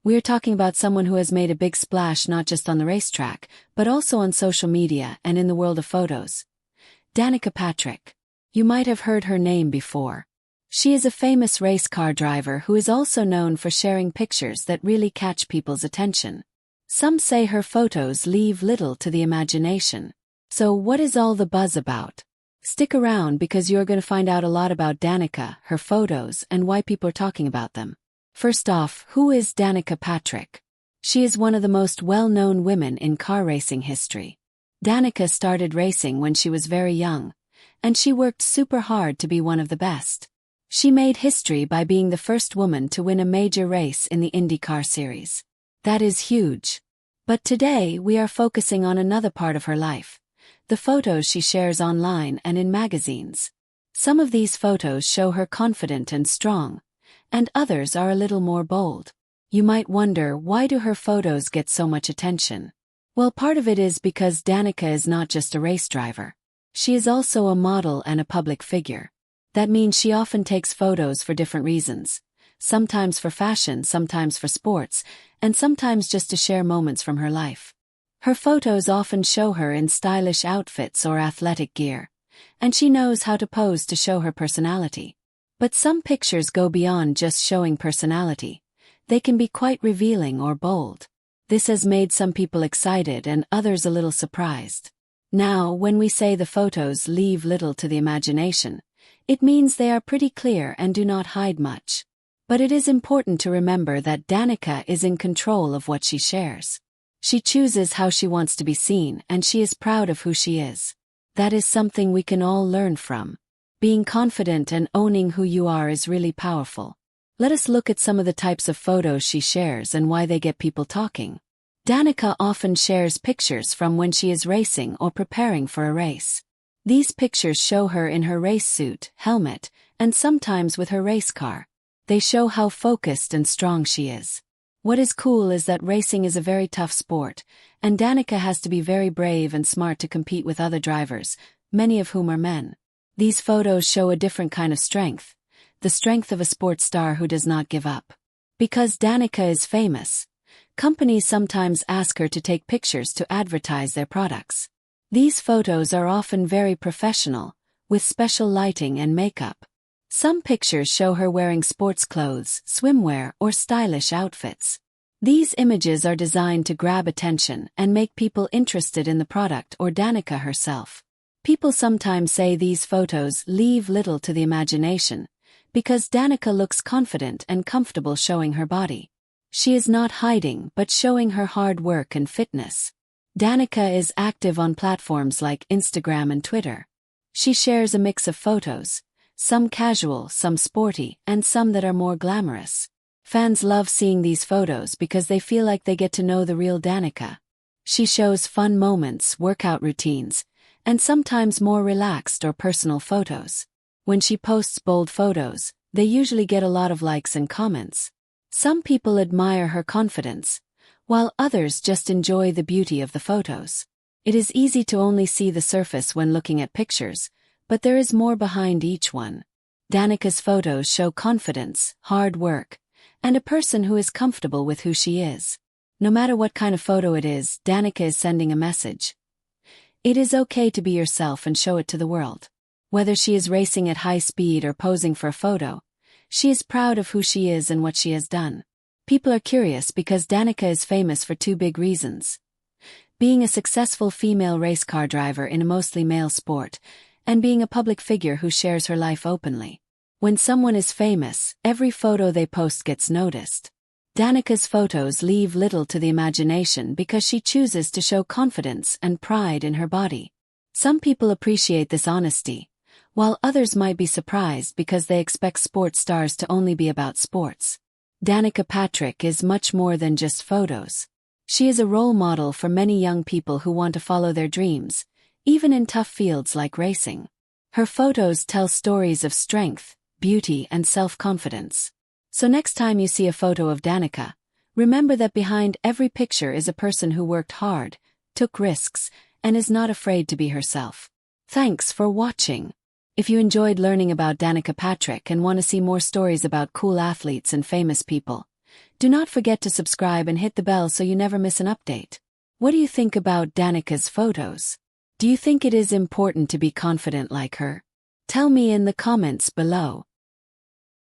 We're talking about someone who has made a big splash not just on the racetrack, but also on social media and in the world of photos. Danica Patrick. You might have heard her name before. She is a famous race car driver who is also known for sharing pictures that really catch people's attention. Some say her photos leave little to the imagination. So what is all the buzz about? Stick around because you're going to find out a lot about Danica, her photos, and why people are talking about them. First off, who is Danica Patrick? She is one of the most well-known women in car racing history. Danica started racing when she was very young, and she worked super hard to be one of the best. She made history by being the first woman to win a major race in the IndyCar series. That is huge. But today we are focusing on another part of her life, the photos she shares online and in magazines. Some of these photos show her confident and strong, and others are a little more bold. You might wonder, why do her photos get so much attention? Well, part of it is because Danica is not just a race driver. She is also a model and a public figure. That means she often takes photos for different reasons. Sometimes for fashion, sometimes for sports, and sometimes just to share moments from her life. Her photos often show her in stylish outfits or athletic gear, and she knows how to pose to show her personality. But some pictures go beyond just showing personality. They can be quite revealing or bold. This has made some people excited and others a little surprised. Now, when we say the photos leave little to the imagination, it means they are pretty clear and do not hide much. But it is important to remember that Danica is in control of what she shares. She chooses how she wants to be seen, and she is proud of who she is. That is something we can all learn from. Being confident and owning who you are is really powerful. Let us look at some of the types of photos she shares and why they get people talking. Danica often shares pictures from when she is racing or preparing for a race. These pictures show her in her race suit, helmet, and sometimes with her race car. They show how focused and strong she is. What is cool is that racing is a very tough sport, and Danica has to be very brave and smart to compete with other drivers, many of whom are men. These photos show a different kind of strength, the strength of a sports star who does not give up. Because Danica is famous, companies sometimes ask her to take pictures to advertise their products. These photos are often very professional, with special lighting and makeup. Some pictures show her wearing sports clothes, swimwear, or stylish outfits. These images are designed to grab attention and make people interested in the product or Danica herself. People sometimes say these photos leave little to the imagination, because Danica looks confident and comfortable showing her body. She is not hiding but showing her hard work and fitness. Danica is active on platforms like Instagram and Twitter. She shares a mix of photos, some casual, some sporty, and some that are more glamorous. Fans love seeing these photos because they feel like they get to know the real Danica. She shows fun moments, workout routines, and sometimes more relaxed or personal photos. When she posts bold photos, they usually get a lot of likes and comments. Some people admire her confidence, while others just enjoy the beauty of the photos. It is easy to only see the surface when looking at pictures, but there is more behind each one. Danica's photos show confidence, hard work, and a person who is comfortable with who she is. No matter what kind of photo it is, Danica is sending a message. It is okay to be yourself and show it to the world. Whether she is racing at high speed or posing for a photo, she is proud of who she is and what she has done. People are curious because Danica is famous for two big reasons: being a successful female race car driver in a mostly male sport, and being a public figure who shares her life openly. When someone is famous, every photo they post gets noticed. Danica's photos leave little to the imagination because she chooses to show confidence and pride in her body. Some people appreciate this honesty, while others might be surprised because they expect sports stars to only be about sports. Danica Patrick is much more than just photos. She is a role model for many young people who want to follow their dreams, even in tough fields like racing. Her photos tell stories of strength, beauty, and self-confidence. So next time you see a photo of Danica, remember that behind every picture is a person who worked hard, took risks, and is not afraid to be herself. Thanks for watching. If you enjoyed learning about Danica Patrick and want to see more stories about cool athletes and famous people, Do not forget to subscribe and hit the bell so you never miss an update. What do you think about Danica's photos? Do you think it is important to be confident like her? Tell me in the comments below.